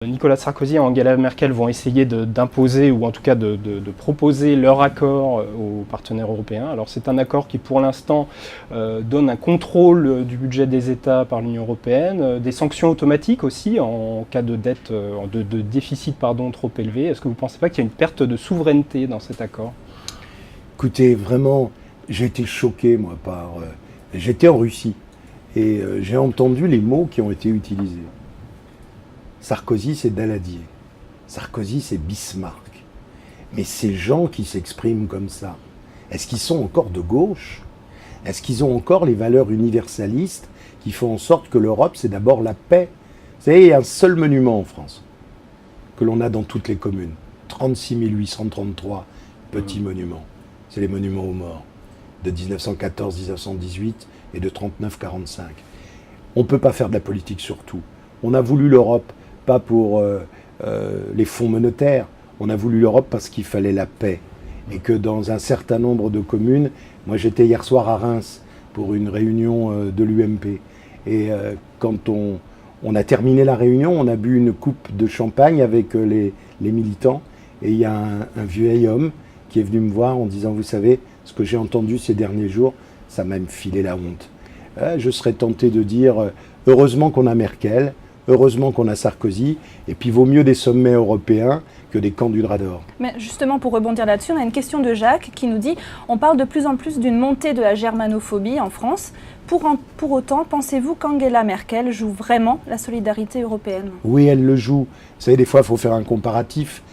Nicolas Sarkozy et Angela Merkel vont essayer d'imposer ou en tout cas de proposer leur accord aux partenaires européens. Alors c'est un accord qui pour l'instant donne un contrôle du budget des États par l'Union européenne, des sanctions automatiques aussi en cas de dette, de déficit trop élevé. Est-ce que vous ne pensez pas qu'il y a une perte de souveraineté dans cet accord? Écoutez, vraiment, j'ai été choqué moi j'étais en Russie et j'ai entendu les mots qui ont été utilisés. Sarkozy, c'est Daladier. Sarkozy, c'est Bismarck. Mais ces gens qui s'expriment comme ça, est-ce qu'ils sont encore de gauche? Est-ce qu'ils ont encore les valeurs universalistes qui font en sorte que l'Europe, c'est d'abord la paix? Vous savez, il y a un seul monument en France que l'on a dans toutes les communes. 36 833 petits monuments. C'est les monuments aux morts de 1914-1918 et de 39-45. On ne peut pas faire de la politique sur tout. On a voulu l'Europe pas pour les fonds monétaires, on a voulu l'Europe parce qu'il fallait la paix. Et que dans un certain nombre de communes, moi j'étais hier soir à Reims pour une réunion de l'UMP. Et quand on a terminé la réunion, on a bu une coupe de champagne avec les militants. Et il y a un vieil homme qui est venu me voir en disant, vous savez, ce que j'ai entendu ces derniers jours, ça m'a filé la honte. Je serais tenté de dire, heureusement qu'on a Merkel, heureusement qu'on a Sarkozy, et puis vaut mieux des sommets européens que des camps du drap d'or. Mais justement, pour rebondir là-dessus, on a une question de Jacques qui nous dit « On parle de plus en plus d'une montée de la germanophobie en France. Pour autant, pensez-vous qu'Angela Merkel joue vraiment la solidarité européenne ?» Oui, elle le joue. Vous savez, des fois, il faut faire un comparatif.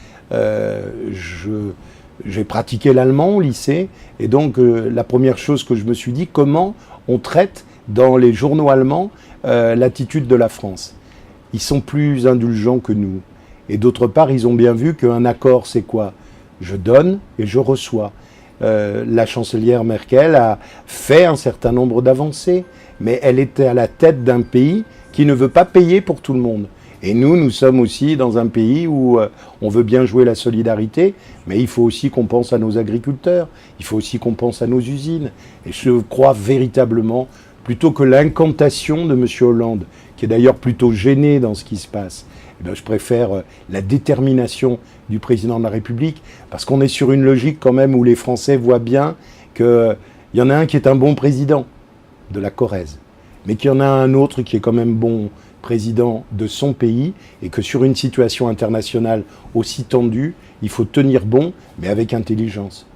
J'ai pratiqué l'allemand au lycée, et donc la première chose que je me suis dit, comment on traite dans les journaux allemands l'attitude de la France. Ils sont plus indulgents que nous. Et d'autre part, ils ont bien vu qu'un accord, c'est quoi? Je donne et je reçois. La chancelière Merkel a fait un certain nombre d'avancées, mais elle était à la tête d'un pays qui ne veut pas payer pour tout le monde. Et nous sommes aussi dans un pays où on veut bien jouer la solidarité, mais il faut aussi qu'on pense à nos agriculteurs, il faut aussi qu'on pense à nos usines. Et je crois véritablement, plutôt que l'incantation de M. Hollande, qui est d'ailleurs plutôt gêné dans ce qui se passe, eh bien, je préfère la détermination du président de la République, parce qu'on est sur une logique quand même où les Français voient bien qu'il y en a un qui est un bon président de la Corrèze, mais qu'il y en a un autre qui est quand même bon président de son pays, et que sur une situation internationale aussi tendue, il faut tenir bon, mais avec intelligence.